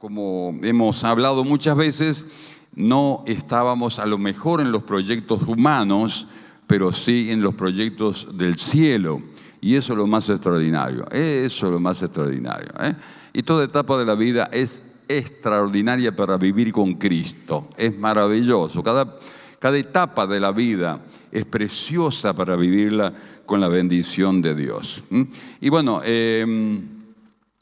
como hemos hablado muchas veces, no estábamos a lo mejor en los proyectos humanos, pero sí en los proyectos del cielo. Y eso es lo más extraordinario, eso es lo más extraordinario, ¿eh? Y toda etapa de la vida es extraordinaria para vivir con Cristo, es maravilloso. Cada etapa de la vida es preciosa para vivirla con la bendición de Dios. Y bueno,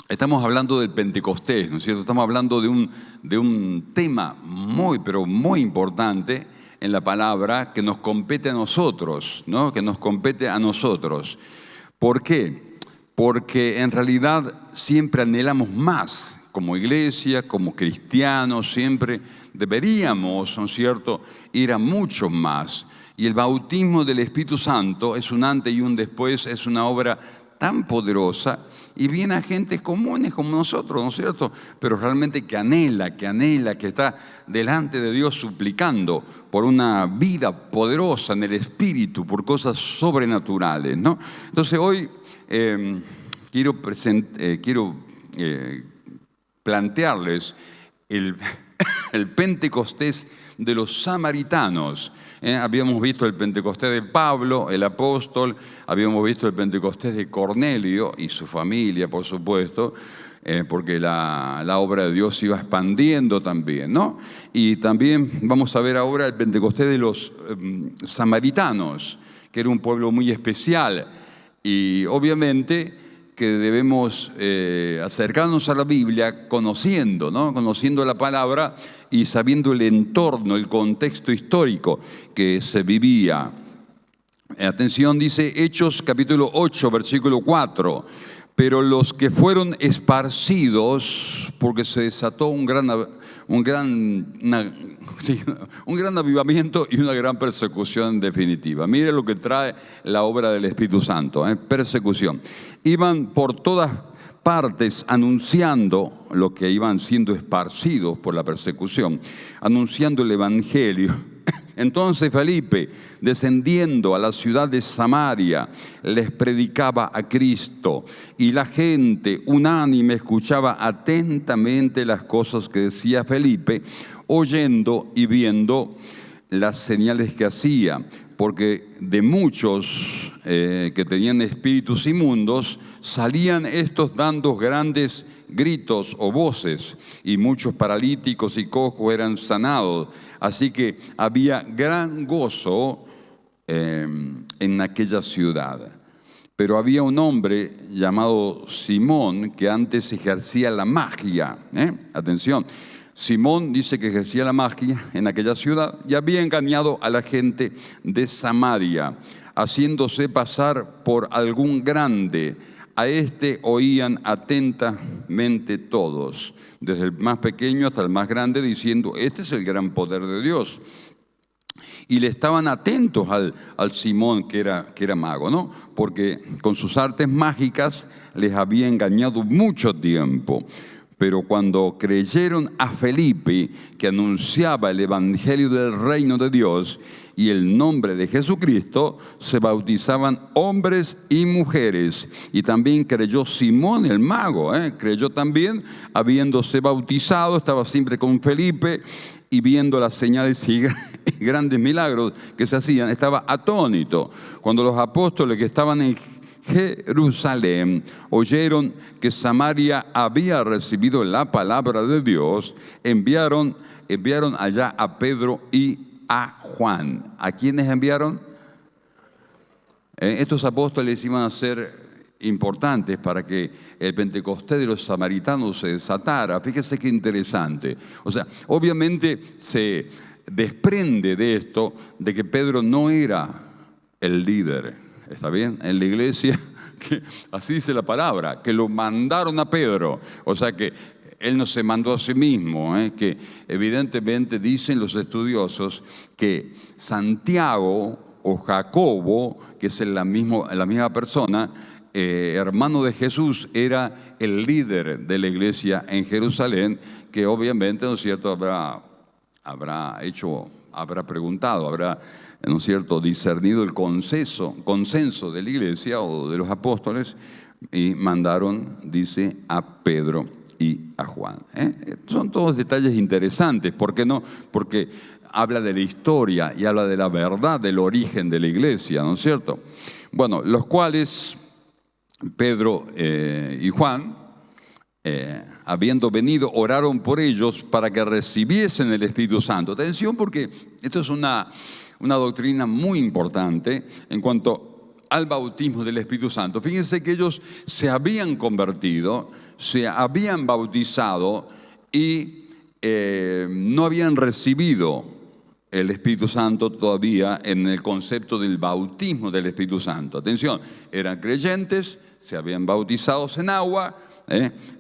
estamos hablando del Pentecostés, ¿no es cierto? Estamos hablando de un tema muy, pero muy importante en la palabra que nos compete a nosotros, ¿no? Que nos compete a nosotros. ¿Por qué? Porque en realidad siempre anhelamos más. Como iglesia, como cristianos, siempre deberíamos, ¿no es cierto?, ir a mucho más. Y el bautismo del Espíritu Santo es un antes y un después, es una obra tan poderosa y viene a gente comunes como nosotros, ¿no es cierto? Pero realmente que anhela, que está delante de Dios suplicando por una vida poderosa en el Espíritu, por cosas sobrenaturales, ¿no? Entonces hoy quiero plantearles el Pentecostés de los samaritanos. Habíamos visto el Pentecostés de Pablo, el apóstol, habíamos visto el Pentecostés de Cornelio y su familia, por supuesto, porque la obra de Dios se iba expandiendo también, ¿no? Y también vamos a ver ahora el Pentecostés de los samaritanos, que era un pueblo muy especial. Y obviamente que debemos acercarnos a la Biblia conociendo, ¿no? Conociendo la palabra y sabiendo el entorno, el contexto histórico que se vivía. Atención, dice Hechos capítulo 8, versículo 4. Pero los que fueron esparcidos, porque se desató un gran avivamiento y una gran persecución en definitiva. Mire lo que trae la obra del Espíritu Santo, persecución. Iban por todas partes anunciando, lo que iban siendo esparcidos por la persecución, anunciando el Evangelio. Entonces Felipe, descendiendo a la ciudad de Samaria, les predicaba a Cristo, y la gente unánime escuchaba atentamente las cosas que decía Felipe, oyendo y viendo las señales que hacía, porque de muchos que tenían espíritus inmundos, salían estos dando grandes gritos o voces, y muchos paralíticos y cojos eran sanados. Así que había gran gozo en aquella ciudad. Pero había un hombre llamado Simón que antes ejercía la magia. Atención, Simón dice que ejercía la magia en aquella ciudad y había engañado a la gente de Samaria, haciéndose pasar por algún grande. A este oían atentamente todos, desde el más pequeño hasta el más grande, diciendo: este es el gran poder de Dios. Y le estaban atentos al Simón, que era mago, ¿no? Porque con sus artes mágicas les había engañado mucho tiempo. Pero cuando creyeron a Felipe, que anunciaba el evangelio del reino de Dios y el nombre de Jesucristo, se bautizaban hombres y mujeres. Y también creyó Simón el mago, creyó también, habiéndose bautizado, estaba siempre con Felipe, y viendo las señales y grandes milagros que se hacían, estaba atónito. Cuando los apóstoles que estaban en Jerusalén oyeron que Samaria había recibido la palabra de Dios, enviaron allá a Pedro y a Juan. ¿A quiénes enviaron? Estos apóstoles iban a ser importantes para que el Pentecostés de los samaritanos se desatara. Fíjese qué interesante. O sea, obviamente se desprende de esto de que Pedro no era el líder. ¿Está bien? En la iglesia, así dice la palabra, que lo mandaron a Pedro. O sea que él no se mandó a sí mismo, que evidentemente dicen los estudiosos que Santiago o Jacobo, que es la misma persona, hermano de Jesús, era el líder de la iglesia en Jerusalén, que obviamente, ¿no es cierto?, habrá preguntado, ¿no es cierto?, discernido el consenso de la iglesia o de los apóstoles, y mandaron, dice, a Pedro y a Juan. Son todos detalles interesantes. ¿Por qué no? Porque habla de la historia y habla de la verdad del origen de la iglesia, ¿no es cierto? Bueno, los cuales Pedro y Juan, habiendo venido, oraron por ellos para que recibiesen el Espíritu Santo. Atención, porque esto es una doctrina muy importante en cuanto al bautismo del Espíritu Santo. Fíjense que ellos se habían convertido, se habían bautizado y no habían recibido el Espíritu Santo todavía en el concepto del bautismo del Espíritu Santo. Atención, eran creyentes, se habían bautizado en agua,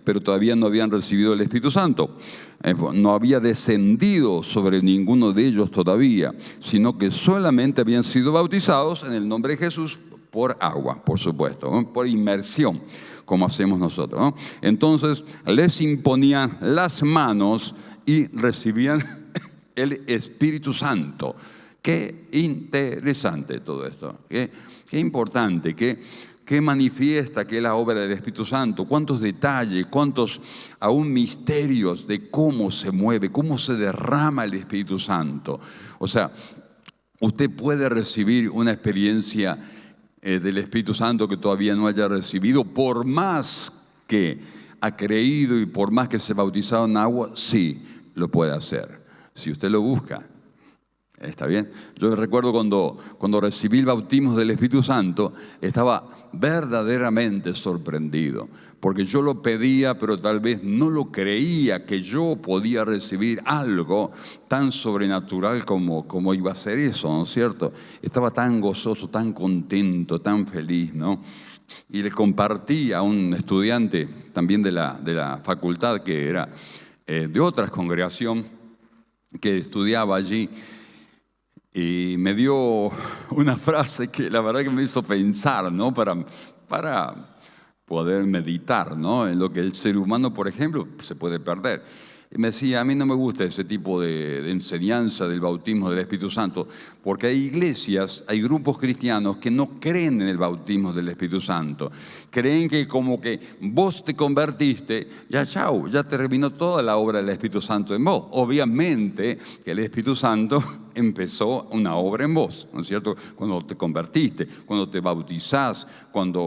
pero todavía no habían recibido el Espíritu Santo. No había descendido sobre ninguno de ellos todavía, sino que solamente habían sido bautizados en el nombre de Jesús por agua, por supuesto, ¿no? Por inmersión, como hacemos nosotros, ¿no? Entonces les imponían las manos y recibían el Espíritu Santo. Qué interesante todo esto, qué importante, qué manifiesta que es la obra del Espíritu Santo, cuántos detalles, cuántos aún misterios de cómo se mueve, cómo se derrama el Espíritu Santo. O sea, usted puede recibir una experiencia del Espíritu Santo que todavía no haya recibido, por más que ha creído y por más que se ha bautizado en agua, sí, lo puede hacer. Si usted lo busca, ¿está bien? Yo recuerdo cuando recibí el bautismo del Espíritu Santo, estaba verdaderamente sorprendido, porque yo lo pedía, pero tal vez no lo creía que yo podía recibir algo tan sobrenatural como iba a ser eso, ¿no es cierto? Estaba tan gozoso, tan contento, tan feliz, ¿no? Y le compartí a un estudiante también de la facultad que era de otra congregación, que estudiaba allí, y me dio una frase que la verdad que me hizo pensar, ¿no? Para poder meditar, ¿no? En lo que el ser humano, por ejemplo, se puede perder. Y me decía, a mí no me gusta ese tipo de enseñanza del bautismo del Espíritu Santo, porque hay iglesias, hay grupos cristianos que no creen en el bautismo del Espíritu Santo. Creen que como que vos te convertiste, ya chau, ya terminó toda la obra del Espíritu Santo en vos. Obviamente que el Espíritu Santo empezó una obra en vos, ¿no es cierto? Cuando te convertiste, cuando te bautizás, cuando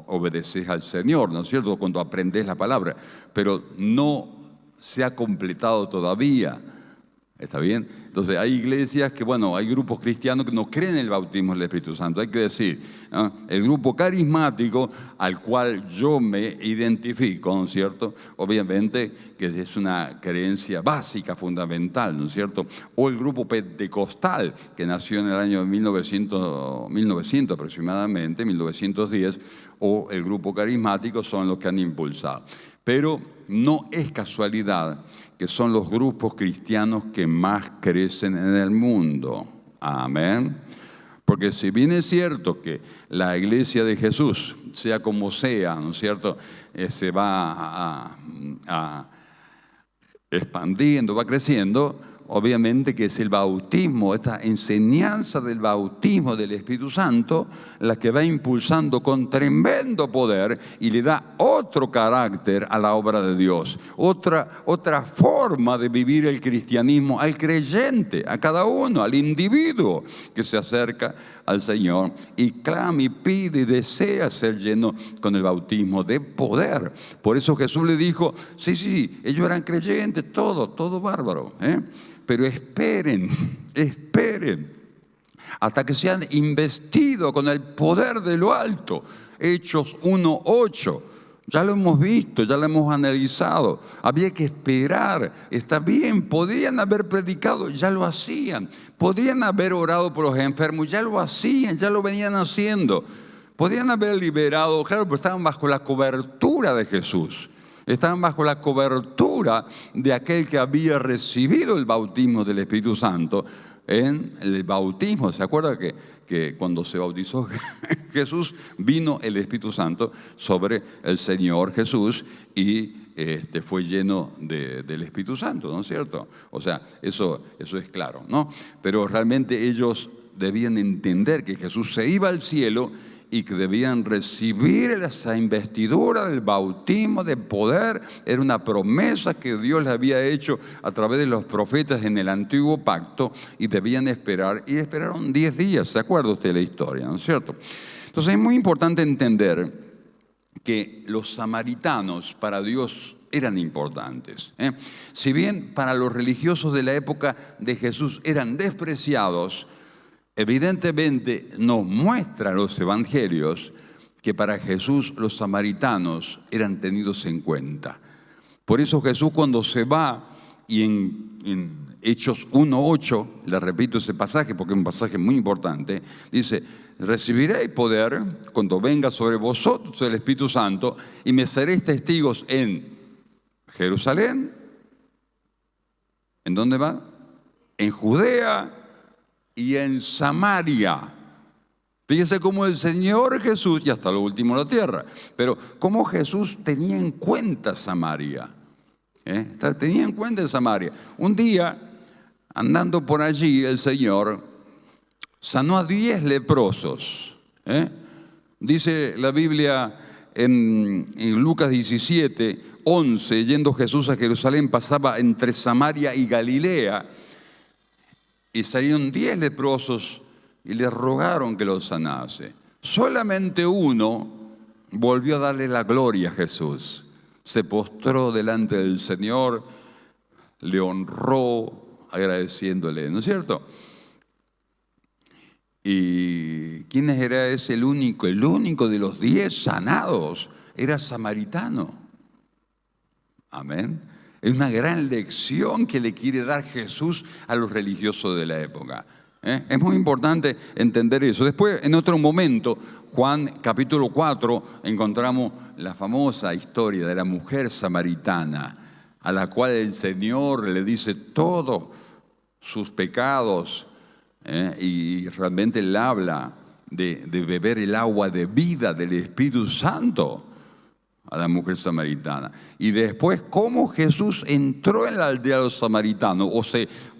obedeces al Señor, ¿no es cierto? Cuando aprendes la palabra, pero no se ha completado todavía. ¿Está bien? Entonces hay iglesias que, bueno, hay grupos cristianos que no creen en el bautismo del Espíritu Santo. Hay que decir, ¿no? El grupo carismático al cual yo me identifico, ¿no es cierto? Obviamente que es una creencia básica, fundamental, ¿no es cierto? O el grupo pentecostal que nació en el año 1900 aproximadamente, 1910, o el grupo carismático son los que han impulsado. Pero no es casualidad que son los grupos cristianos que más crecen en el mundo. Amén. Porque si bien es cierto que la iglesia de Jesús, sea como sea, ¿no es cierto?, se va expandiendo, va creciendo, obviamente que es el bautismo, esta enseñanza del bautismo del Espíritu Santo, la que va impulsando con tremendo poder y le da otro carácter a la obra de Dios, otra forma de vivir el cristianismo al creyente, a cada uno, al individuo que se acerca al Señor y clama y pide y desea ser lleno con el bautismo de poder. Por eso Jesús le dijo, sí, ellos eran creyentes, todo bárbaro, pero esperen hasta que sean investidos con el poder de lo alto. Hechos 1:8. Ya lo hemos visto, ya lo hemos analizado. Había que esperar, está bien, podían haber predicado, ya lo hacían. Podían haber orado por los enfermos, ya lo hacían, ya lo venían haciendo. Podían haber liberado, claro, pero estaban bajo la cobertura de Jesús. Estaban bajo la cobertura de aquel que había recibido el bautismo del Espíritu Santo. En el bautismo, ¿se acuerda que cuando se bautizó Jesús vino el Espíritu Santo sobre el Señor Jesús y fue lleno del Espíritu Santo, ¿no es cierto? O sea, eso es claro, ¿no? Pero realmente ellos debían entender que Jesús se iba al cielo y que debían recibir esa investidura del bautismo de poder. Era una promesa que Dios les había hecho a través de los profetas en el antiguo pacto, y debían esperar, y esperaron 10 días. ¿Se acuerda usted de la historia, no es cierto? Entonces es muy importante entender que los samaritanos para Dios eran importantes, ¿eh? Si bien para los religiosos de la época de Jesús eran despreciados, evidentemente nos muestran los evangelios que para Jesús los samaritanos eran tenidos en cuenta. Por eso Jesús, cuando se va, y en Hechos 1:8, le repito ese pasaje porque es un pasaje muy importante, dice: recibiréis poder cuando venga sobre vosotros el Espíritu Santo, y me seréis testigos en Jerusalén. ¿En dónde va? En Judea y en Samaria. Fíjense cómo el Señor Jesús, y hasta lo último de la tierra, pero cómo Jesús tenía en cuenta Samaria. Tenía en cuenta Samaria. Un día, andando por allí, el Señor sanó a 10 leprosos. Dice la Biblia en Lucas 17:11, yendo Jesús a Jerusalén, pasaba entre Samaria y Galilea, y salieron 10 leprosos y le rogaron que los sanase. Solamente uno volvió a darle la gloria a Jesús. Se postró delante del Señor, le honró agradeciéndole, ¿no es cierto? ¿Y quién era ese? El único de los 10 sanados era samaritano. Amén. Es una gran lección que le quiere dar Jesús a los religiosos de la época. Es muy importante entender eso. Después, en otro momento, Juan capítulo 4, encontramos la famosa historia de la mujer samaritana, a la cual el Señor le dice todos sus pecados, y realmente le habla de beber el agua de vida del Espíritu Santo a la mujer samaritana. Y después, cómo Jesús entró en la aldea de los samaritanos, o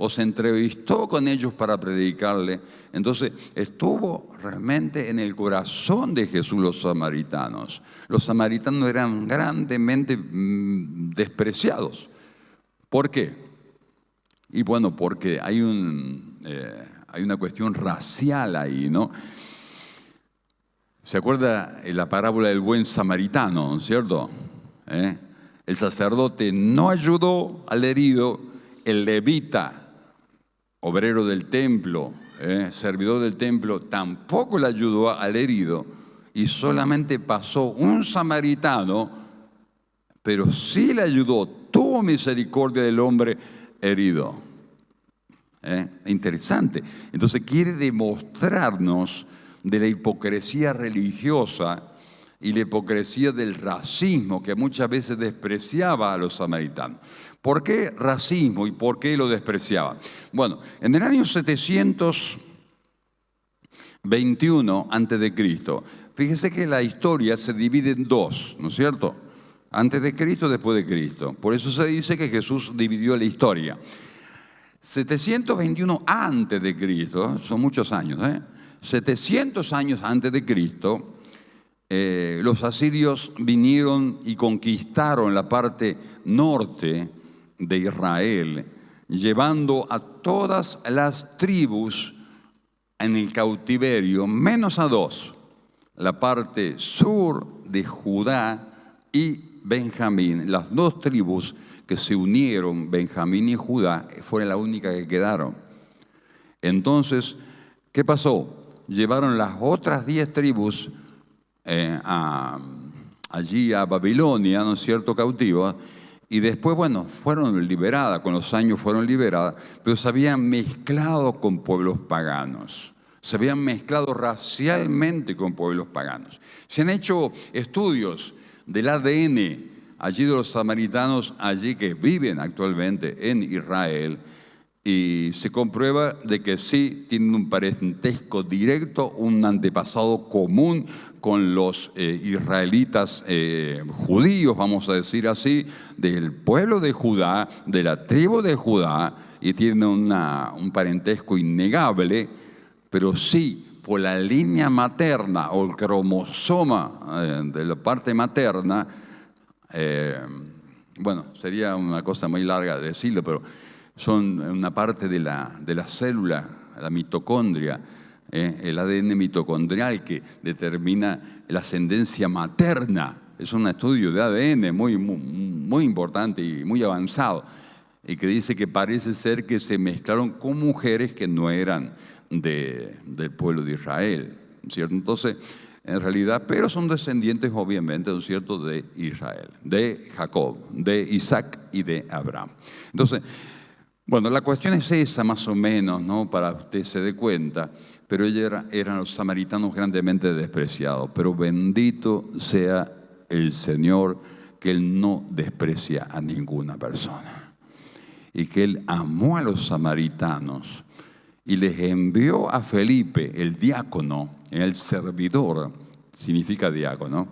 se entrevistó con ellos para predicarle. Entonces, estuvo realmente en el corazón de Jesús los samaritanos. Los samaritanos eran grandemente despreciados. ¿Por qué? Y bueno, porque hay una cuestión racial ahí, ¿no? ¿Se acuerda la parábola del buen samaritano, ¿no es cierto? El sacerdote no ayudó al herido, el levita, obrero del templo, servidor del templo, tampoco le ayudó al herido, y solamente pasó un samaritano, pero sí le ayudó, tuvo misericordia del hombre herido. Interesante. Entonces quiere demostrarnos de la hipocresía religiosa y la hipocresía del racismo que muchas veces despreciaba a los samaritanos. ¿Por qué racismo y por qué lo despreciaba? Bueno, en el año 721 a.C., fíjese que la historia se divide en dos, ¿no es cierto? Antes de Cristo, después de Cristo. Por eso se dice que Jesús dividió la historia. 721 antes de Cristo, son muchos años, 700 años antes de Cristo, los asirios vinieron y conquistaron la parte norte de Israel, llevando a todas las tribus en el cautiverio, menos a 2, la parte sur de Judá y Benjamín. Las 2 tribus que se unieron, Benjamín y Judá, fueron las únicas que quedaron. Entonces, ¿qué pasó? Llevaron las otras 10 tribus allí a Babilonia, ¿no es cierto?, cautivas, y después, bueno, fueron liberadas, con los años fueron liberadas, pero se habían mezclado con pueblos paganos, se habían mezclado racialmente con pueblos paganos. Se han hecho estudios del ADN allí de los samaritanos, allí que viven actualmente en Israel, y se comprueba de que sí tienen un parentesco directo, un antepasado común con los israelitas judíos, vamos a decir así, del pueblo de Judá, de la tribu de Judá, y tienen un parentesco innegable, pero sí por la línea materna o el cromosoma de la parte materna, bueno, sería una cosa muy larga de decirlo, pero son una parte de la célula, la mitocondria, el ADN mitocondrial que determina la ascendencia materna. Es un estudio de ADN muy importante y muy avanzado, y que dice que parece ser que se mezclaron con mujeres que no eran del pueblo de Israel, ¿cierto? Entonces, en realidad, pero son descendientes obviamente, ¿no es cierto?, de Israel, de Jacob, de Isaac y de Abraham. Entonces, bueno, la cuestión es esa más o menos, ¿no?, para que usted se dé cuenta, pero ellos eran los samaritanos grandemente despreciados, pero bendito sea el Señor, que Él no desprecia a ninguna persona y que Él amó a los samaritanos y les envió a Felipe, el diácono, el servidor, significa diácono,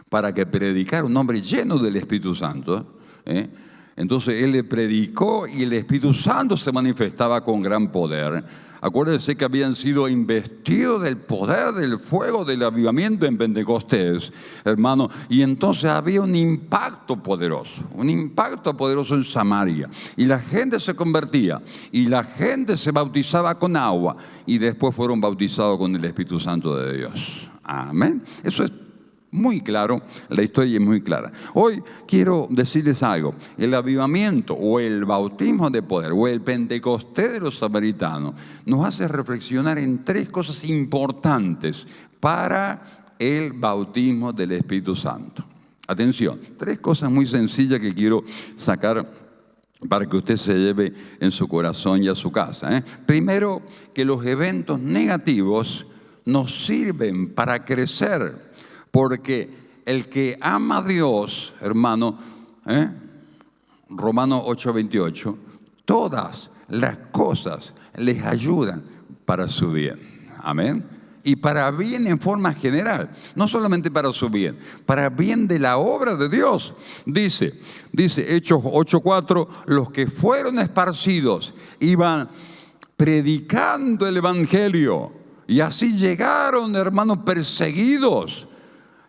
para que predicara, un hombre lleno del Espíritu Santo. Entonces Él le predicó y el Espíritu Santo se manifestaba con gran poder. Acuérdense que habían sido investidos del poder del fuego del avivamiento en Pentecostés, hermano, y entonces había un impacto poderoso en Samaria, y la gente se convertía, y la gente se bautizaba con agua, y después fueron bautizados con el Espíritu Santo de Dios. Amén. Eso es muy claro, la historia es muy clara. Hoy quiero decirles algo. El avivamiento o el bautismo de poder o el Pentecostés de los samaritanos nos hace reflexionar en tres cosas importantes para el bautismo del Espíritu Santo. Atención, tres cosas muy sencillas que quiero sacar para que usted se lleve en su corazón y a su casa. Primero, que los eventos negativos nos sirven para crecer. Porque el que ama a Dios, hermano, Romanos 8:28, todas las cosas les ayudan para su bien. Amén. Y para bien en forma general, no solamente para su bien, para bien de la obra de Dios. Dice Hechos 8:4, los que fueron esparcidos iban predicando el evangelio y así llegaron, hermanos, perseguidos.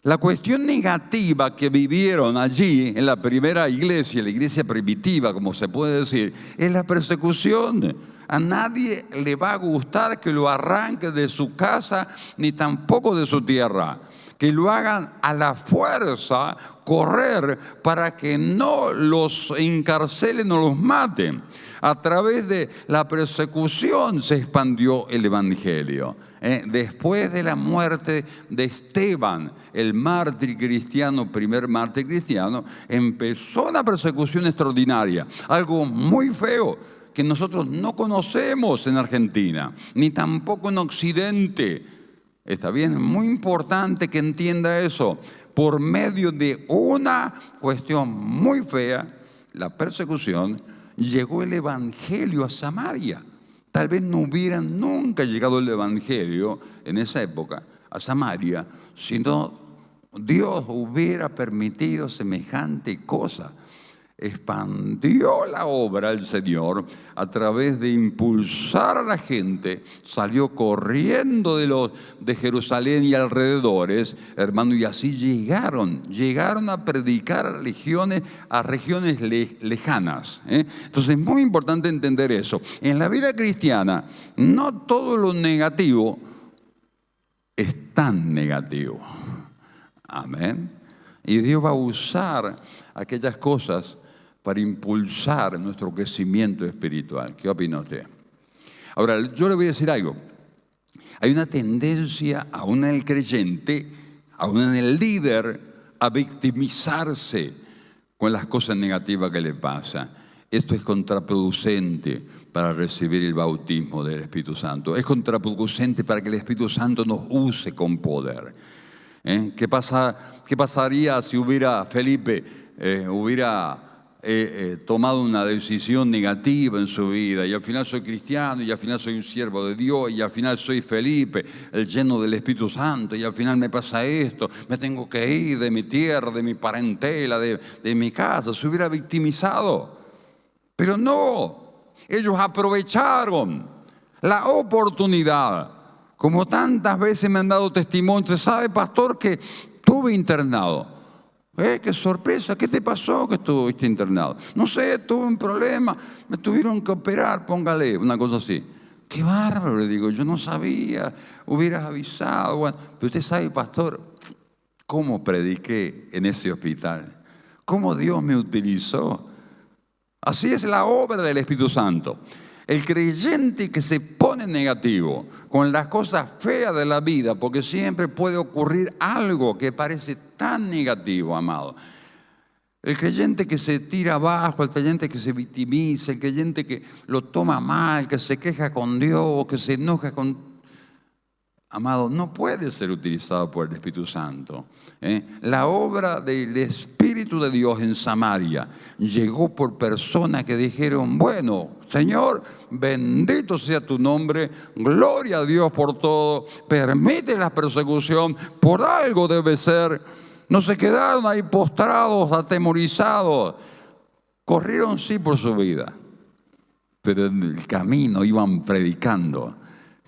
La cuestión negativa que vivieron allí en la primera iglesia, la iglesia primitiva, como se puede decir, es la persecución. A nadie le va a gustar que lo arranque de su casa, ni tampoco de su tierra. Que lo hagan a la fuerza correr para que no los encarcelen o los maten. A través de la persecución se expandió el evangelio. Después de la muerte de Esteban, el mártir cristiano, primer mártir cristiano, empezó una persecución extraordinaria, algo muy feo que nosotros no conocemos en Argentina, ni tampoco en Occidente. ¿Está bien? Muy importante que entienda eso. Por medio de una cuestión muy fea, la persecución, llegó el evangelio a Samaria. Tal vez no hubiera nunca llegado el evangelio en esa época a Samaria, si no Dios hubiera permitido semejante cosa. Expandió la obra del Señor a través de impulsar a la gente. Salió corriendo de Jerusalén y alrededores, hermano, y así llegaron a predicar a regiones lejanas. Entonces es muy importante entender eso. En la vida cristiana, no todo lo negativo es tan negativo. Amén. Y Dios va a usar aquellas cosas para impulsar nuestro crecimiento espiritual. ¿Qué opina usted? Ahora, yo le voy a decir algo. Hay una tendencia, aún en el creyente, aún en el líder, a victimizarse con las cosas negativas que le pasan. Esto es contraproducente para recibir el bautismo del Espíritu Santo. Es contraproducente para que el Espíritu Santo nos use con poder. ¿Qué pasaría si Felipe hubiera tomado una decisión negativa en su vida, y al final soy cristiano, y al final soy un siervo de Dios, y al final soy Felipe, el lleno del Espíritu Santo, y al final me pasa esto, me tengo que ir de mi tierra, de mi parentela, de mi casa? Se hubiera victimizado. Pero no, ellos aprovecharon la oportunidad Como tantas veces me han dado testimonio, usted sabe, pastor, que estuve internado. ¡Qué sorpresa! ¿Qué te pasó que estuviste internado? No sé, tuve un problema, me tuvieron que operar, póngale, una cosa así. ¡Qué bárbaro! Le digo, yo no sabía, hubieras avisado. Bueno, pero usted sabe, pastor, cómo prediqué en ese hospital, cómo Dios me utilizó. Así es la obra del Espíritu Santo. El creyente que se pone negativo con las cosas feas de la vida, porque siempre puede ocurrir algo que parece tan negativo, amado. El creyente que se tira abajo, el creyente que se victimiza, el creyente que lo toma mal, que se queja con Dios, que se enoja con... Amado, no puede ser utilizado por el Espíritu Santo. La obra del Espíritu de Dios en Samaria llegó por personas que dijeron, bueno, Señor, bendito sea tu nombre, gloria a Dios por todo, permite la persecución, por algo debe ser. No se quedaron ahí postrados, atemorizados, corrieron sí por su vida, pero en el camino iban predicando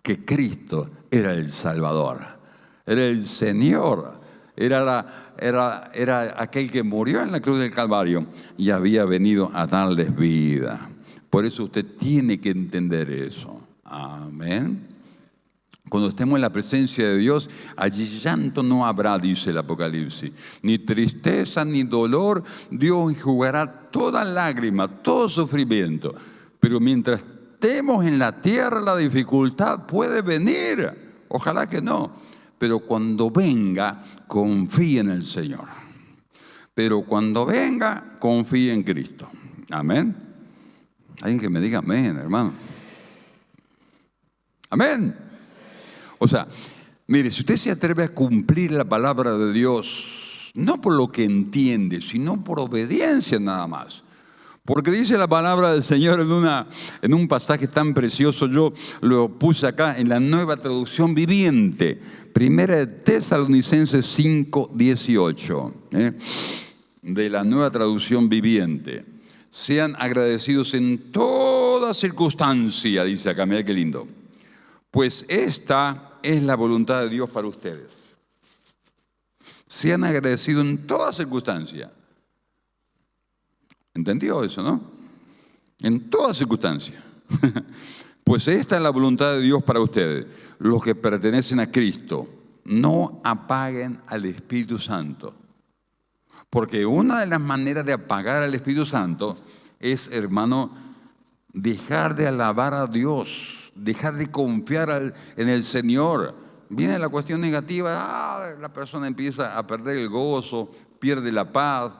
que Cristo era el Salvador, era el Señor, era aquel que murió en la cruz del Calvario y había venido a darles vida. Por eso usted tiene que entender eso. Amén. Cuando estemos en la presencia de Dios, allí llanto no habrá, dice el Apocalipsis, ni tristeza, ni dolor. Dios enjugará toda lágrima, todo sufrimiento. Pero mientras estemos en la tierra, la dificultad puede venir. Ojalá que no. Pero cuando venga, confíe en el Señor. Pero cuando venga, confíe en Cristo. Amén. Alguien que me diga amén, hermano. Amén. O sea, mire, si usted se atreve a cumplir la palabra de Dios, no por lo que entiende, sino por obediencia nada más. Porque dice la palabra del Señor en un pasaje tan precioso, yo lo puse acá en la Nueva Traducción Viviente, 1 Tesalonicenses 5:18, de la Nueva Traducción Viviente. Sean agradecidos en toda circunstancia, dice acá, mira qué lindo. Pues esta es la voluntad de Dios para ustedes. Sean agradecidos en toda circunstancia. ¿Entendió eso, no? En toda circunstancia. Pues esta es la voluntad de Dios para ustedes. Los que pertenecen a Cristo, no apaguen al Espíritu Santo. Porque una de las maneras de apagar al Espíritu Santo es, hermano, dejar de alabar a Dios, dejar de confiar en el Señor. Viene la cuestión negativa, la persona empieza a perder el gozo, pierde la paz,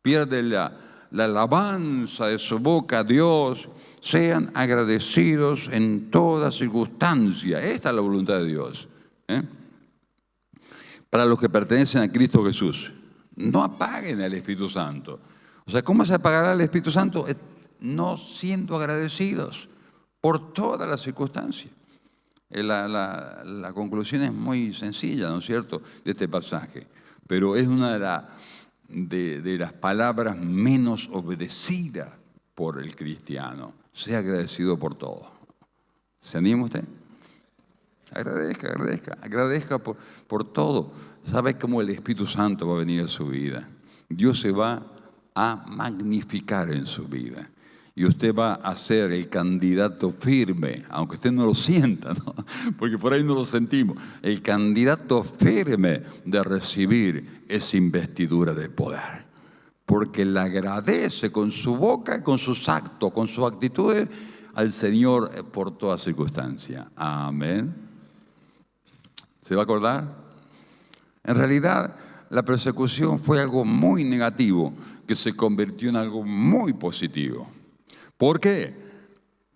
pierde la alabanza de su boca a Dios. Sean agradecidos en toda circunstancia. Esta es la voluntad de Dios. Para los que pertenecen a Cristo Jesús. No apaguen al Espíritu Santo. O sea, ¿cómo se apagará el Espíritu Santo? No siendo agradecidos por todas las circunstancias. La conclusión es muy sencilla, ¿no es cierto?, de este pasaje. Pero es una de las palabras menos obedecidas por el cristiano. Sea agradecido por todo. ¿Se anima usted? Agradezca por todo. ¿Sabe cómo el Espíritu Santo va a venir a su vida? Dios se va a magnificar en su vida. Y usted va a ser el candidato firme, aunque usted no lo sienta, ¿no? Porque por ahí no lo sentimos. El candidato firme de recibir esa investidura de poder. Porque le agradece con su boca y con sus actos, con sus actitudes al Señor por toda circunstancia. Amén. ¿Se va a acordar? En realidad, la persecución fue algo muy negativo que se convirtió en algo muy positivo. ¿Por qué?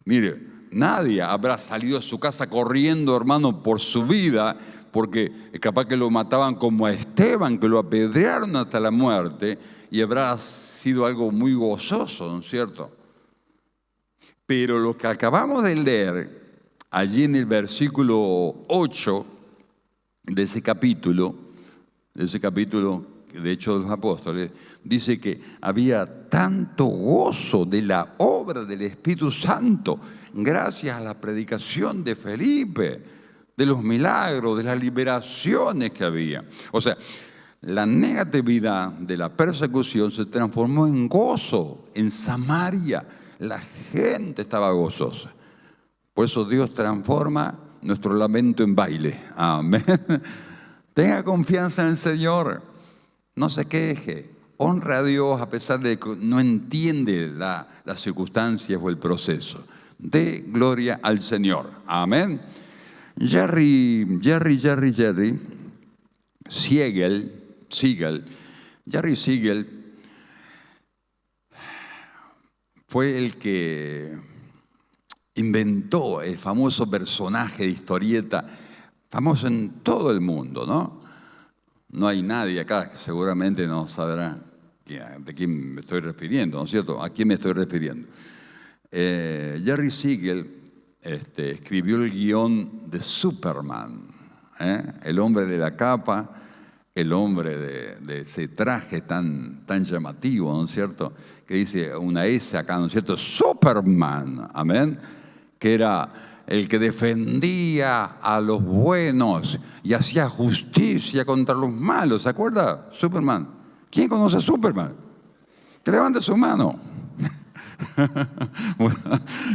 Mire, nadie habrá salido de su casa corriendo, hermano, por su vida, porque capaz que lo mataban como a Esteban, que lo apedrearon hasta la muerte, y habrá sido algo muy gozoso, ¿no es cierto? Pero lo que acabamos de leer, allí en el versículo 8 de ese capítulo de Hechos de los Apóstoles, dice que había tanto gozo de la obra del Espíritu Santo gracias a la predicación de Felipe. de los milagros, de las liberaciones que había. O sea, la negatividad de la persecución se transformó en gozo. En Samaria la gente estaba gozosa. Por eso Dios transforma nuestro lamento en baile. Amén. Tenga confianza en el Señor. No se queje. Honra a Dios a pesar de que no entiende las circunstancias o el proceso. Dé gloria al Señor. Amén. Jerry Siegel fue el que inventó el famoso personaje de historieta, famoso en todo el mundo, ¿no? No hay nadie acá que seguramente no sabrá de quién me estoy refiriendo, ¿no es cierto? ¿A quién me estoy refiriendo? Jerry Siegel escribió el guión de Superman, el hombre de la capa, el hombre de ese traje tan llamativo, ¿no es cierto? Que dice una S acá, ¿no es cierto? Superman, amén, que era el que defendía a los buenos y hacía justicia contra los malos. ¿Se acuerda? Superman. ¿Quién conoce a Superman? Que levante su mano.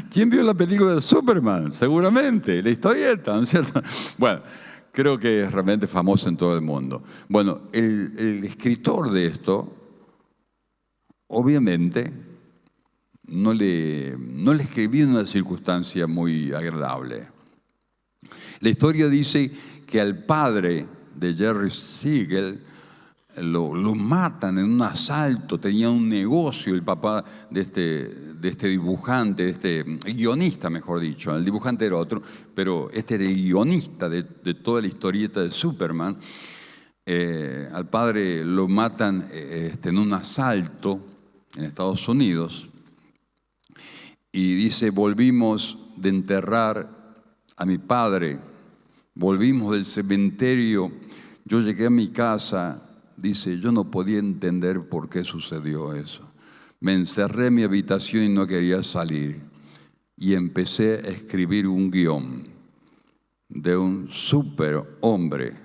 ¿Quién vio la película de Superman? Seguramente, la historieta, ¿no es cierto? Bueno, creo que es realmente famoso en todo el mundo. Bueno, el escritor de esto, obviamente, no le escribió en una circunstancia muy agradable. La historia dice que al padre de Jerry Siegel lo matan en un asalto. Tenía un negocio el papá de este dibujante, de este guionista, mejor dicho. El dibujante era otro, pero este era el guionista de toda la historieta de Superman. Al padre lo matan en un asalto en Estados Unidos. Y dice, volvimos de enterrar a mi padre, volvimos del cementerio, yo llegué a mi casa. Dice, yo no podía entender por qué sucedió eso. Me encerré en mi habitación y no quería salir. Y empecé a escribir un guión de un superhombre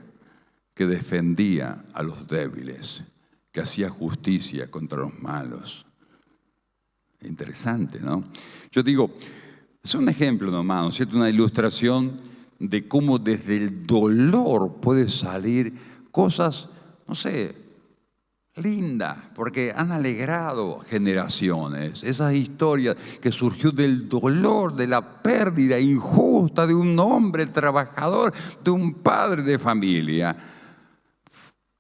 que defendía a los débiles, que hacía justicia contra los malos. Interesante, ¿no? Yo digo, es un ejemplo nomás, ¿no es cierto? Una ilustración de cómo desde el dolor puede salir cosas, no sé, lindas, porque han alegrado generaciones. Esas historias que surgió del dolor, de la pérdida injusta de un hombre trabajador, de un padre de familia.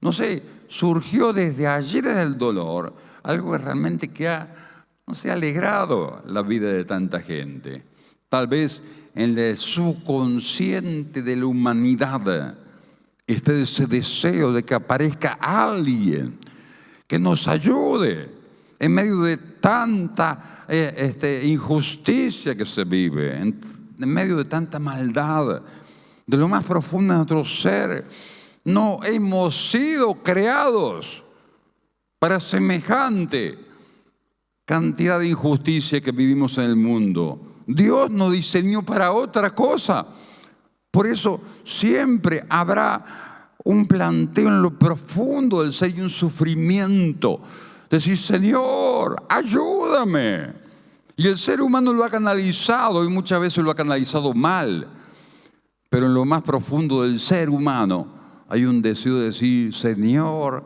No sé, surgió desde allí, desde el dolor, algo que realmente que ha, no sé, alegrado la vida de tanta gente. Tal vez en el subconsciente de la humanidad esté ese deseo de que aparezca alguien que nos ayude en medio de tanta injusticia que se vive, en medio de tanta maldad, de lo más profundo de nuestro ser. No hemos sido creados para semejante cantidad de injusticia que vivimos en el mundo. Dios nos diseñó para otra cosa. Por eso siempre habrá un planteo en lo profundo del ser y un sufrimiento. Decir, Señor, ayúdame. Y el ser humano lo ha canalizado y muchas veces lo ha canalizado mal. Pero en lo más profundo del ser humano hay un deseo de decir, Señor,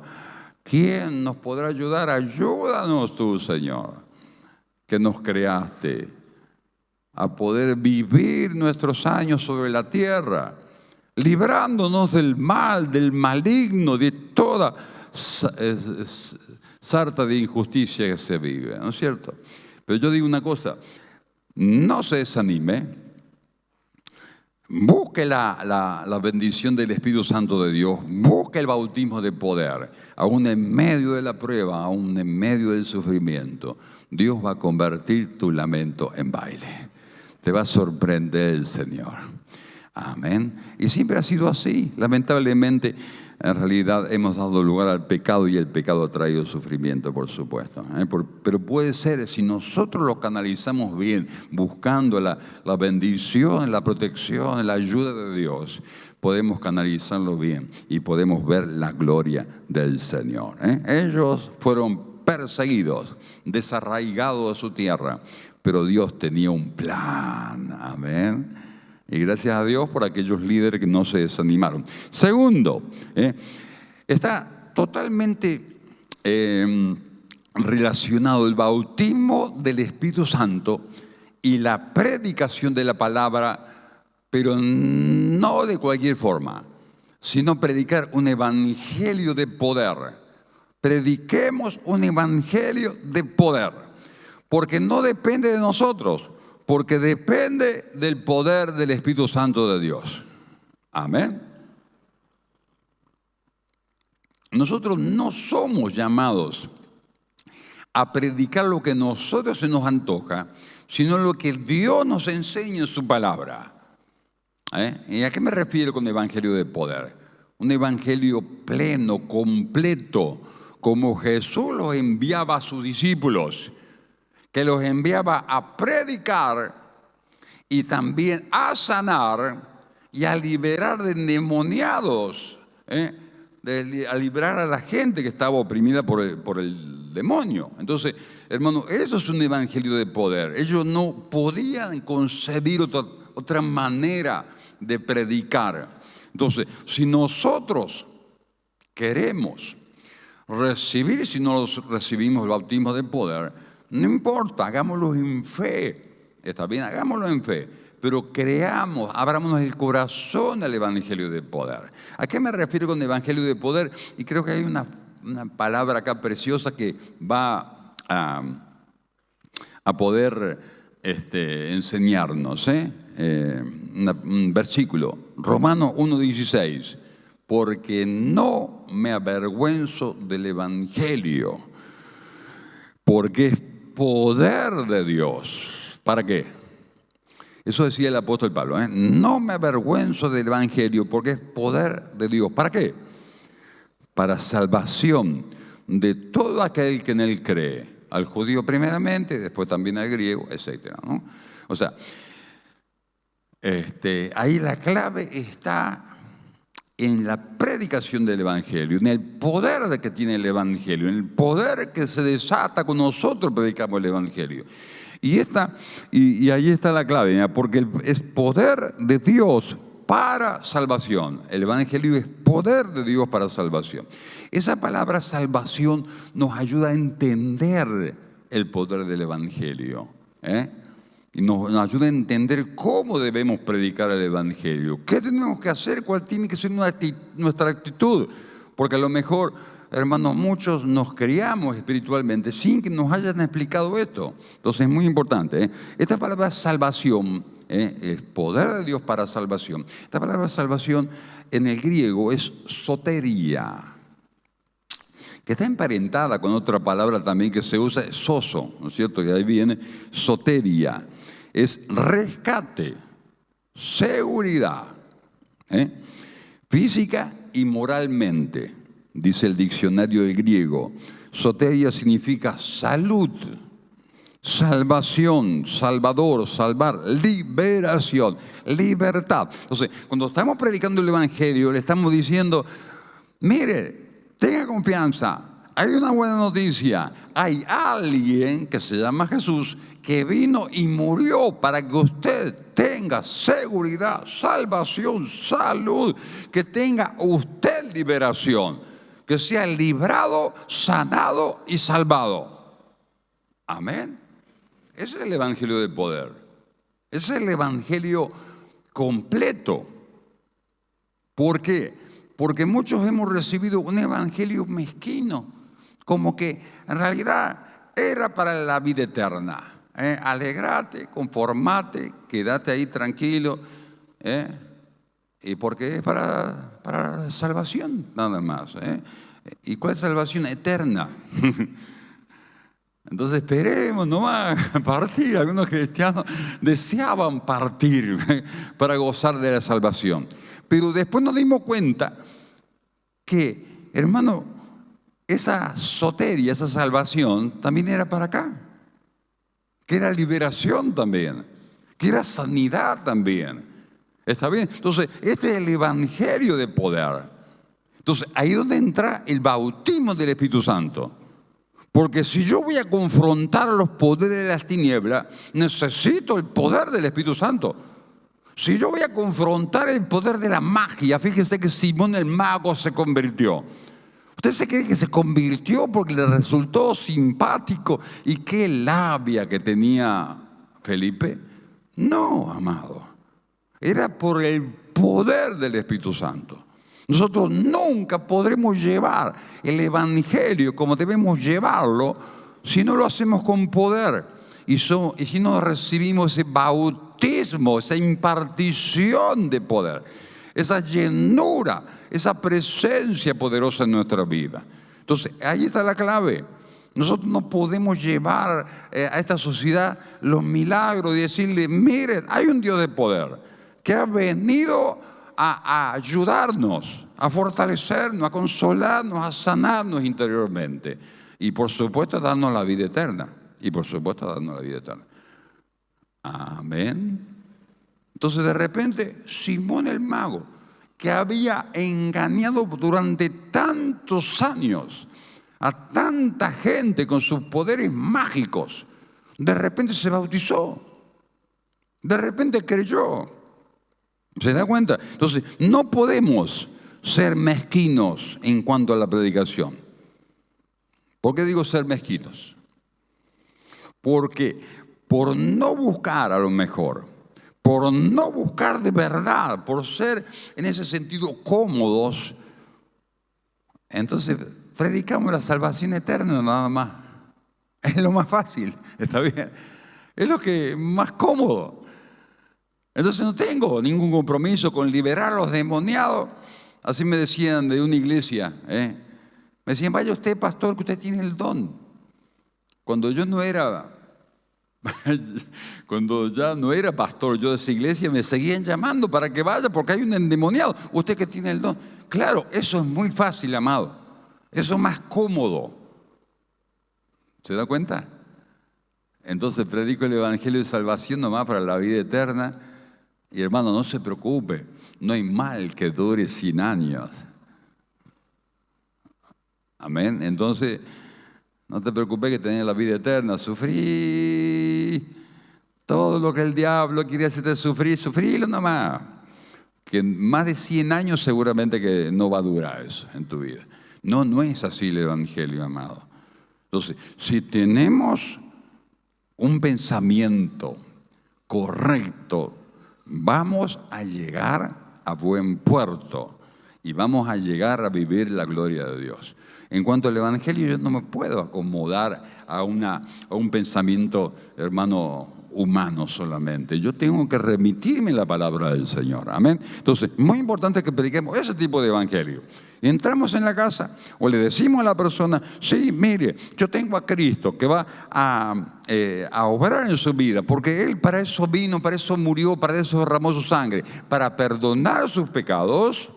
¿quién nos podrá ayudar? Ayúdanos tú, Señor, que nos creaste, a poder vivir nuestros años sobre la tierra, librándonos del mal, del maligno, de toda sarta de injusticia que se vive, ¿no es cierto? Pero yo digo una cosa, no se desanime, busque la bendición del Espíritu Santo de Dios, busque el bautismo de poder, aún en medio de la prueba, aún en medio del sufrimiento, Dios va a convertir tu lamento en baile. Te va a sorprender el Señor. Amén. Y siempre ha sido así. Lamentablemente, en realidad hemos dado lugar al pecado y el pecado ha traído sufrimiento, por supuesto. Pero puede ser, si nosotros lo canalizamos bien, buscando la bendición, la protección, la ayuda de Dios, podemos canalizarlo bien y podemos ver la gloria del Señor. Ellos fueron perseguidos, desarraigados de su tierra, pero Dios tenía un plan. Amén. Y gracias a Dios por aquellos líderes que no se desanimaron. Segundo, está totalmente relacionado el bautismo del Espíritu Santo y la predicación de la palabra, pero no de cualquier forma, sino predicar un evangelio de poder. Prediquemos un evangelio de poder, porque no depende de nosotros, porque depende del poder del Espíritu Santo de Dios. Amén. Nosotros no somos llamados a predicar lo que a nosotros se nos antoja, sino lo que Dios nos enseña en su palabra. ¿Y a qué me refiero con evangelio de poder? Un evangelio pleno, completo, como Jesús los enviaba a sus discípulos, que los enviaba a predicar y también a sanar y a liberar de endemoniados, a liberar a la gente que estaba oprimida por el demonio. Entonces, hermano, eso es un evangelio de poder. Ellos no podían concebir otra manera de predicar. Entonces, si nosotros queremos recibir, si no recibimos el bautismo de poder, no importa, hagámoslo en fe. Está bien, hagámoslo en fe. Pero creamos, abrámonos el corazón al evangelio de poder. ¿A qué me refiero con evangelio de poder? Y creo que hay una palabra acá preciosa que va a poder enseñarnos. Un versículo, Romanos 1:16. Porque no me avergüenzo del evangelio, porque es poder de Dios. ¿Para qué? Eso decía el apóstol Pablo. No me avergüenzo del evangelio, porque es poder de Dios. ¿Para qué? Para salvación de todo aquel que en él cree. Al judío primeramente, después también al griego, etc. ¿no? O sea, ahí la clave está en la predicación del evangelio, en el poder que tiene el evangelio, en el poder que se desata con nosotros predicamos el evangelio. Y ahí está la clave, porque es poder de Dios para salvación. El evangelio es poder de Dios para salvación. Esa palabra salvación nos ayuda a entender el poder del evangelio, y nos ayuda a entender cómo debemos predicar el evangelio. ¿Qué tenemos que hacer? ¿Cuál tiene que ser nuestra actitud? Porque a lo mejor, hermanos, muchos nos criamos espiritualmente sin que nos hayan explicado esto. Entonces es muy importante. Esta palabra salvación, es poder de Dios para salvación. Esta palabra salvación en el griego es soteria, que está emparentada con otra palabra también que se usa, soso, ¿no es cierto? Que ahí viene soteria. Es rescate, seguridad, física y moralmente, dice el diccionario del griego. Soteria significa salud, salvación, salvador, salvar, liberación, libertad. Entonces, cuando estamos predicando el evangelio, le estamos diciendo, mire, tenga confianza, hay una buena noticia, hay alguien que se llama Jesús que vino y murió para que usted tenga seguridad, salvación, salud, que tenga usted liberación, que sea librado, sanado y salvado. Amén. Ese es el evangelio de poder. Ese es el evangelio completo. ¿Por qué? Porque muchos hemos recibido un evangelio mezquino, como que en realidad era para la vida eterna. Alegrate, conformate, quédate ahí tranquilo, y porque es para salvación nada más. ¿Y cuál es salvación? Eterna. Entonces esperemos nomás partir. Algunos cristianos deseaban partir para gozar de la salvación, pero después nos dimos cuenta que, hermano, esa soteria, esa salvación también era para acá, que era liberación también, que era sanidad también. ¿Está bien? Entonces, este es el evangelio de poder. Entonces, ahí es donde entra el bautismo del Espíritu Santo. Porque si yo voy a confrontar los poderes de las tinieblas, necesito el poder del Espíritu Santo. Si yo voy a confrontar el poder de la magia, fíjese que Simón el mago se convirtió. ¿Usted se cree que se convirtió porque le resultó simpático y qué labia que tenía Felipe? No, amado. Era por el poder del Espíritu Santo. Nosotros nunca podremos llevar el evangelio como debemos llevarlo si no lo hacemos con poder y si no recibimos ese bautismo, esa impartición de poder, esa llenura, esa presencia poderosa en nuestra vida. Entonces, ahí está la clave. Nosotros no podemos llevar a esta sociedad los milagros y decirle, miren, hay un Dios de poder que ha venido a ayudarnos, a fortalecernos, a consolarnos, a sanarnos interiormente. Y por supuesto a darnos la vida eterna. Y por supuesto a darnos la vida eterna. Amén. Entonces de repente Simón el mago, que había engañado durante tantos años a tanta gente con sus poderes mágicos, de repente se bautizó. De repente creyó. ¿Se da cuenta? Entonces, no podemos ser mezquinos en cuanto a la predicación. ¿Por qué digo ser mezquinos? Porque por no buscar a lo mejor, por no buscar de verdad, por ser en ese sentido cómodos, entonces predicamos la salvación eterna nada más. Es lo más fácil, ¿está bien? Es lo que más cómodo. Entonces no tengo ningún compromiso con liberar a los demoniados. Así me decían de una iglesia. Me decían, vaya usted, pastor, que usted tiene el don. Cuando yo no era, cuando ya no era pastor yo de esa iglesia, me seguían llamando para que vaya porque hay un endemoniado. Usted que tiene el don. Claro, eso es muy fácil, amado. Eso es más cómodo. ¿Se da cuenta? Entonces predico el evangelio de salvación nomás para la vida eterna. Y hermano, no se preocupe, no hay mal que dure 100 años. Amén. Entonces, no te preocupes que tenés la vida eterna. Sufrí todo lo que el diablo quiere hacerte sufrir, sufrílo nomás. Que más de 100 años seguramente que no va a durar eso en tu vida. No, no es así el evangelio, amado. Entonces, si tenemos un pensamiento correcto, vamos a llegar a buen puerto y vamos a llegar a vivir la gloria de Dios. En cuanto al evangelio, yo no me puedo acomodar a un pensamiento, hermano, humano solamente. Yo tengo que remitirme la palabra del Señor. Amén. Entonces, muy importante que prediquemos ese tipo de evangelio. Entramos en la casa o le decimos a la persona, sí, mire, yo tengo a Cristo que va a obrar en su vida, porque Él para eso vino, para eso murió, para eso derramó su sangre, para perdonar sus pecados.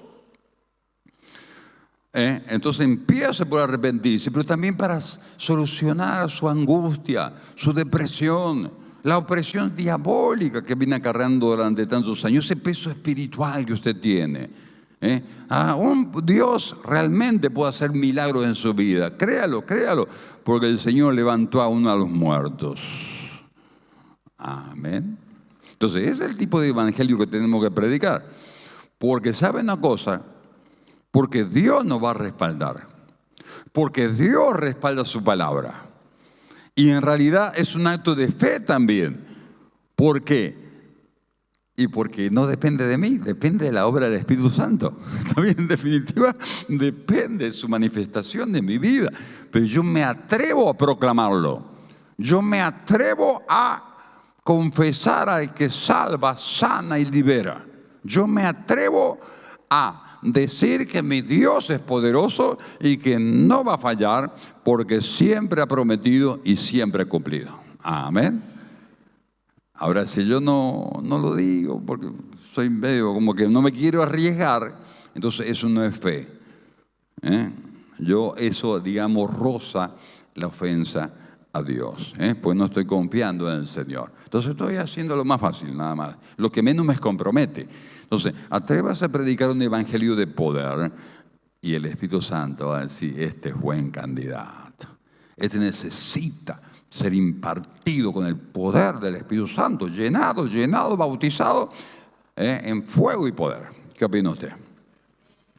Entonces empieza por arrepentirse, pero también para solucionar su angustia, su depresión, la opresión diabólica que viene acarreando durante tantos años, ese peso espiritual que usted tiene. Un Dios realmente puede hacer milagros en su vida. Créalo, créalo, porque el Señor levantó a uno de los muertos. Amén. Entonces, ese es el tipo de evangelio que tenemos que predicar. Porque ¿sabe una cosa? Porque Dios nos va a respaldar. Porque Dios respalda su palabra. Y en realidad es un acto de fe también. ¿Por qué? Y porque no depende de mí, depende de la obra del Espíritu Santo. También en definitiva depende de su manifestación en mi vida. Pero yo me atrevo a proclamarlo. Yo me atrevo a confesar al que salva, sana y libera. Yo me atrevo a decir que mi Dios es poderoso y que no va a fallar porque siempre ha prometido y siempre ha cumplido. Amén. Ahora, si yo no lo digo porque soy medio como que no me quiero arriesgar, entonces eso no es fe. ¿eh? Eso, digamos, roza la ofensa a Dios, pues no estoy confiando en el Señor. Entonces estoy haciendo lo más fácil, nada más, lo que menos me compromete. Entonces, atrévase a predicar un evangelio de poder y el Espíritu Santo va a decir, este es buen candidato. Este necesita ser impartido con el poder del Espíritu Santo, llenado, bautizado en fuego y poder. ¿Qué opina usted?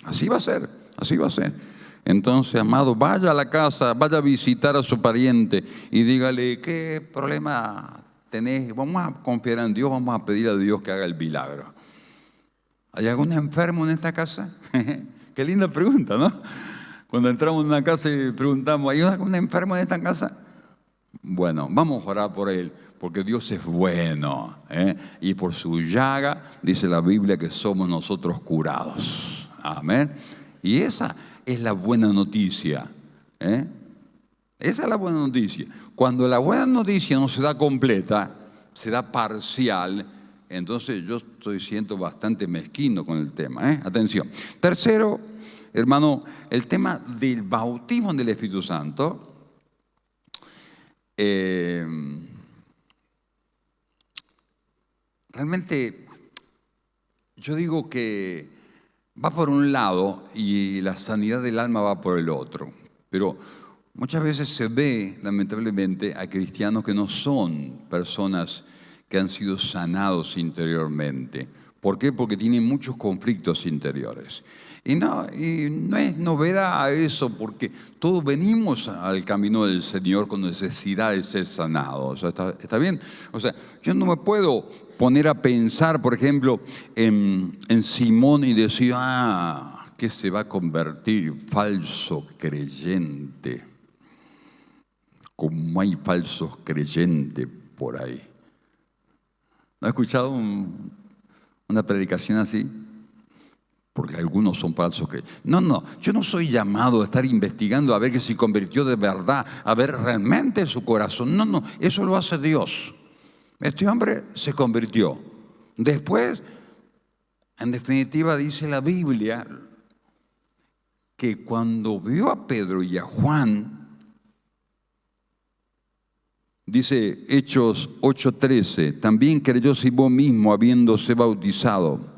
Así va a ser, así va a ser. Entonces, amado, vaya a la casa, vaya a visitar a su pariente y dígale, ¿qué problema tenés? Vamos a confiar en Dios, vamos a pedir a Dios que haga el milagro. ¿Hay algún enfermo en esta casa? Qué linda pregunta, ¿no? Cuando entramos en una casa y preguntamos, ¿hay algún enfermo en esta casa? Bueno, vamos a orar por él, porque Dios es bueno, y por su llaga, dice la Biblia, que somos nosotros curados. Amén. Y esa es la buena noticia. Esa es la buena noticia. Cuando la buena noticia no se da completa, se da parcial, entonces yo estoy siendo bastante mezquino con el tema. Atención. Tercero, hermano, el tema del bautismo del Espíritu Santo. Realmente yo digo que va por un lado y la sanidad del alma va por el otro. Pero muchas veces se ve, lamentablemente, a cristianos que no son personas que han sido sanados interiormente. ¿Por qué? Porque tienen muchos conflictos interiores. Y no es novedad eso, porque todos venimos al camino del Señor con necesidad de ser sanados. O sea, ¿está bien? O sea, yo no me puedo poner a pensar, por ejemplo, en Simón y decir, que se va a convertir falso creyente. Como hay falsos creyentes por ahí. ¿No ha escuchado una predicación así? Porque algunos son falsos que... No, yo no soy llamado a estar investigando a ver que se convirtió de verdad, a ver realmente su corazón. No, eso lo hace Dios. Este hombre se convirtió. Después, en definitiva, dice la Biblia que cuando vio a Pedro y a Juan, dice Hechos 8:13, también creyó Simón mismo habiéndose bautizado.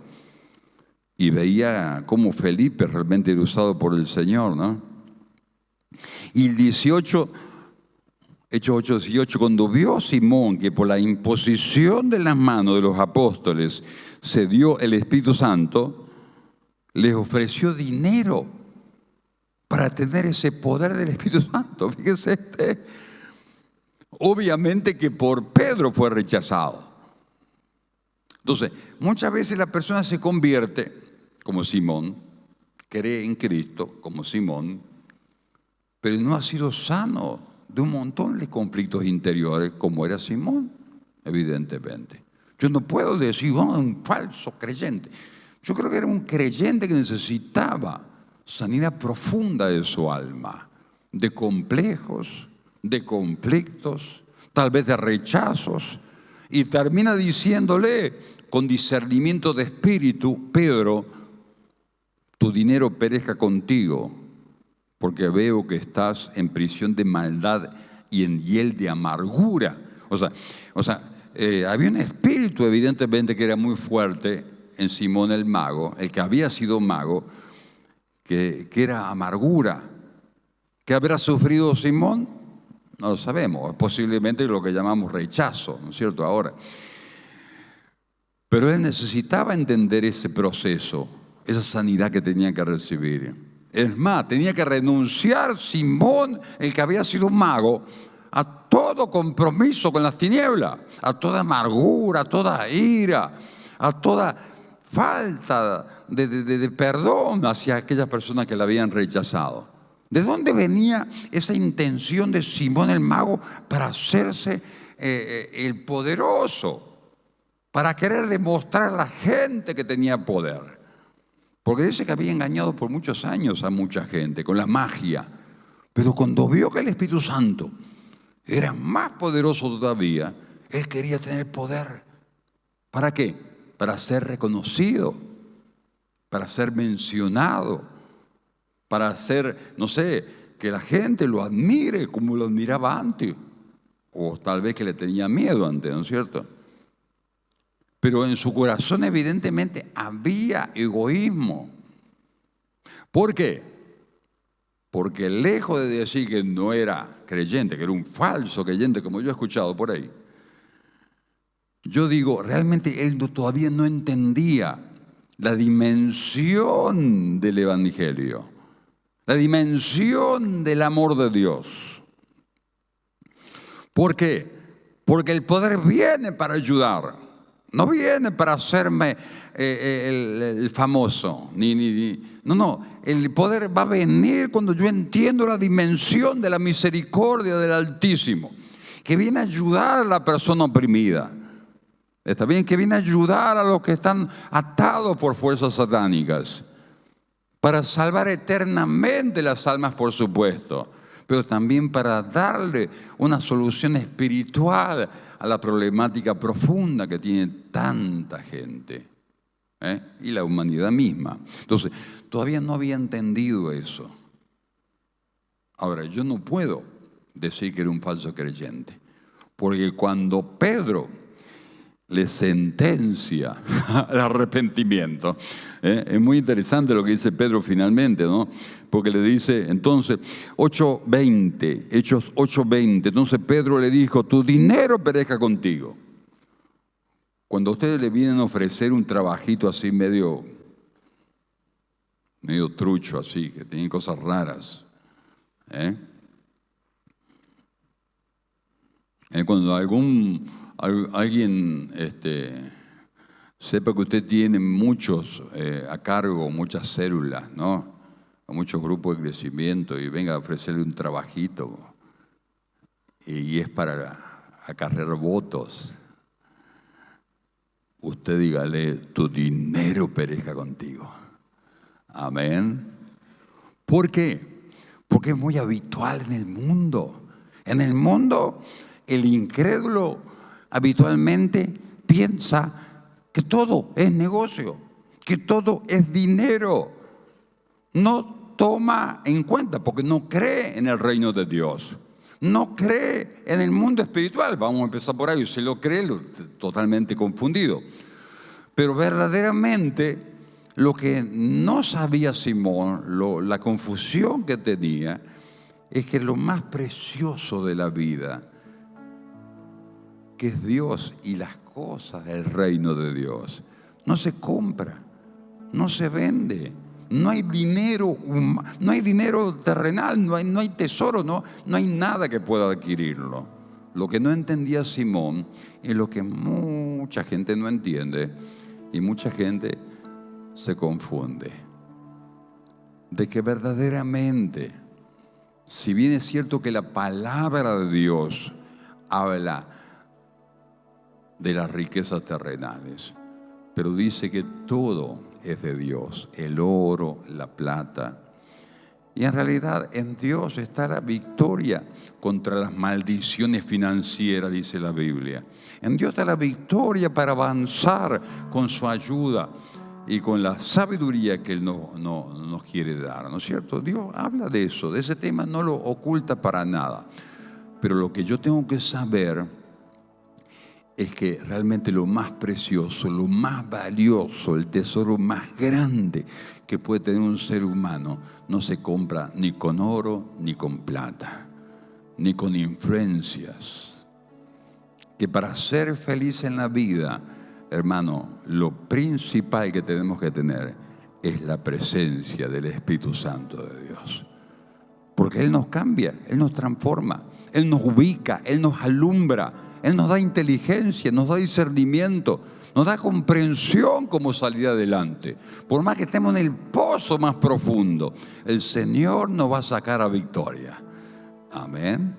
Y veía cómo Felipe realmente era usado por el Señor, ¿no? Y el 18, Hechos 8:18, cuando vio a Simón que por la imposición de las manos de los apóstoles se dio el Espíritu Santo, les ofreció dinero para tener ese poder del Espíritu Santo. Fíjese, obviamente que por Pedro fue rechazado. Entonces, muchas veces la persona se convierte como Simón, cree en Cristo como Simón, pero no ha sido sano de un montón de conflictos interiores como era Simón, evidentemente. Yo no puedo decir, un falso creyente. Yo creo que era un creyente que necesitaba sanidad profunda de su alma, de complejos, de conflictos, tal vez de rechazos, y termina diciéndole con discernimiento de espíritu, Pedro, tu dinero perezca contigo, porque veo que estás en prisión de maldad y en hiel de amargura. O sea, había un espíritu evidentemente que era muy fuerte en Simón el mago, el que había sido mago, que era amargura. ¿Qué habrá sufrido Simón? No lo sabemos, posiblemente lo que llamamos rechazo, ¿no es cierto? Ahora. Pero él necesitaba entender ese proceso, esa sanidad que tenía que recibir. Es más, tenía que renunciar Simón, el que había sido mago, a todo compromiso con las tinieblas, a toda amargura, a toda ira, a toda falta de perdón hacia aquellas personas que la habían rechazado. ¿De dónde venía esa intención de Simón el mago para hacerse el poderoso? Para querer demostrar a la gente que tenía poder. Porque dice que había engañado por muchos años a mucha gente con la magia. Pero cuando vio que el Espíritu Santo era más poderoso todavía, él quería tener poder. ¿Para qué? Para ser reconocido, para ser mencionado, para hacer, no sé, que la gente lo admire como lo admiraba antes, o tal vez que le tenía miedo antes, ¿no es cierto? Pero en su corazón evidentemente había egoísmo. ¿Por qué? Porque lejos de decir que no era creyente, que era un falso creyente, como yo he escuchado por ahí, yo digo, realmente él todavía no entendía la dimensión del Evangelio, la dimensión del amor de Dios. ¿Por qué? Porque el poder viene para ayudar, no viene para hacerme el famoso. No, el poder va a venir cuando yo entiendo la dimensión de la misericordia del Altísimo, que viene a ayudar a la persona oprimida. Está bien, que viene a ayudar a los que están atados por fuerzas satánicas, para salvar eternamente las almas, por supuesto, pero también para darle una solución espiritual a la problemática profunda que tiene tanta gente, y la humanidad misma. Entonces, todavía no había entendido eso. Ahora, yo no puedo decir que era un falso creyente, porque cuando Pedro le sentencia al arrepentimiento. Es muy interesante lo que dice Pedro finalmente, ¿no? Porque le dice, entonces, 8:20, Hechos 8:20, entonces Pedro le dijo, tu dinero perezca contigo. Cuando a ustedes le vienen a ofrecer un trabajito así medio trucho, así, que tienen cosas raras, cuando alguien sepa que usted tiene muchos a cargo, muchas células, ¿no? Muchos grupos de crecimiento y venga a ofrecerle un trabajito y es para acarrear votos, usted dígale, tu dinero perezca contigo. Amén. ¿Por qué? Porque es muy habitual en el mundo. En el mundo, el incrédulo habitualmente piensa que todo es negocio, que todo es dinero. No toma en cuenta porque no cree en el reino de Dios. No cree en el mundo espiritual. Vamos a empezar por ahí. Si lo cree, totalmente confundido. Pero verdaderamente lo que no sabía Simón, la confusión que tenía, es que lo más precioso de la vida, que es Dios y las cosas del reino de Dios, no se compra, no se vende. No hay dinero, no hay dinero terrenal, no hay tesoro, no hay nada que pueda adquirirlo. Lo que no entendía Simón es lo que mucha gente no entiende y mucha gente se confunde. De que verdaderamente, si bien es cierto que la palabra de Dios habla de las riquezas terrenales, pero dice que todo es de Dios, el oro, la plata. Y en realidad en Dios está la victoria contra las maldiciones financieras, dice la Biblia. En Dios está la victoria para avanzar con su ayuda y con la sabiduría que Él nos quiere dar, ¿no es cierto? Dios habla de eso, de ese tema no lo oculta para nada. Pero lo que yo tengo que saber es que realmente lo más precioso, lo más valioso, el tesoro más grande que puede tener un ser humano, no se compra ni con oro, ni con plata, ni con influencias. Que para ser feliz en la vida, hermano, lo principal que tenemos que tener es la presencia del Espíritu Santo de Dios. Porque Él nos cambia, Él nos transforma, Él nos ubica, Él nos alumbra, Él nos da inteligencia, nos da discernimiento, nos da comprensión cómo salir adelante. Por más que estemos en el pozo más profundo, el Señor nos va a sacar a victoria. Amén.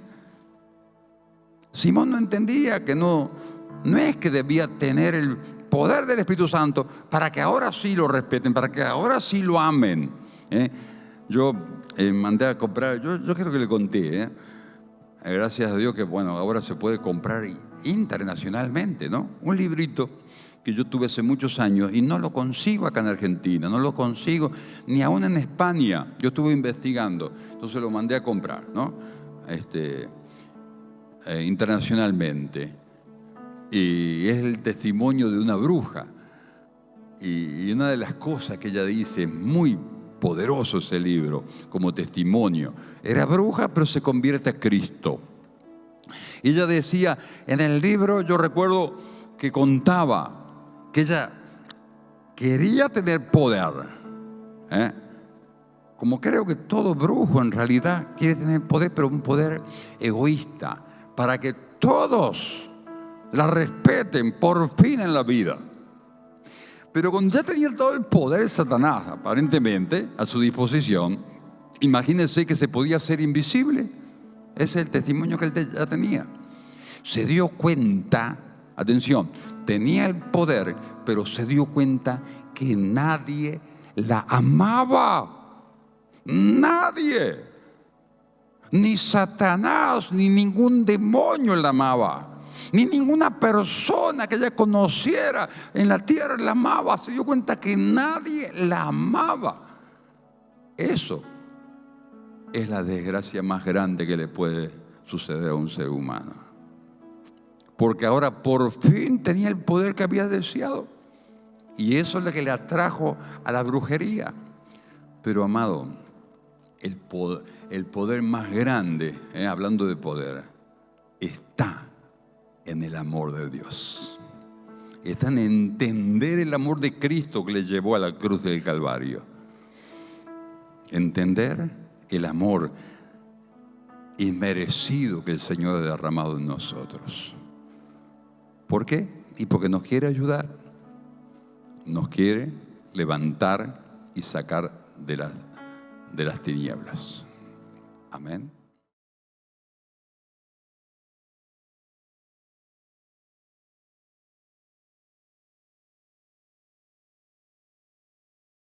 Simón no entendía que no es que debía tener el poder del Espíritu Santo para que ahora sí lo respeten, para que ahora sí lo amen. Yo mandé a comprar, yo creo que le conté, gracias a Dios que, bueno, ahora se puede comprar internacionalmente, ¿no? Un librito que yo tuve hace muchos años y no lo consigo acá en Argentina, no lo consigo ni aún en España. Yo estuve investigando, entonces lo mandé a comprar, ¿no? Internacionalmente. Y es el testimonio de una bruja. Y una de las cosas que ella dice, es muy poderoso ese libro como testimonio. Era bruja, pero se convierte a Cristo. Y ella decía, en el libro yo recuerdo que contaba que ella quería tener poder. Como creo que todo brujo en realidad quiere tener poder, pero un poder egoísta, para que todos la respeten por fin en la vida. Pero cuando ya tenía todo el poder de Satanás, aparentemente, a su disposición, imagínense que se podía hacer invisible. Ese es el testimonio que él ya tenía. Se dio cuenta, atención, tenía el poder, pero se dio cuenta que nadie la amaba. Nadie. Ni Satanás, ni ningún demonio la amaba. Ni ninguna persona que ella conociera en la tierra la amaba. Se dio cuenta que nadie la amaba. Eso es la desgracia más grande que le puede suceder a un ser humano. Porque ahora por fin tenía el poder que había deseado. Y eso es lo que le atrajo a la brujería. Pero, amado, el poder más grande, hablando de poder, está en el amor de Dios. Está en entender el amor de Cristo que le llevó a la cruz del Calvario. Entender el amor inmerecido que el Señor ha derramado en nosotros. ¿Por qué? Y porque nos quiere ayudar. Nos quiere levantar y sacar de las tinieblas. Amén.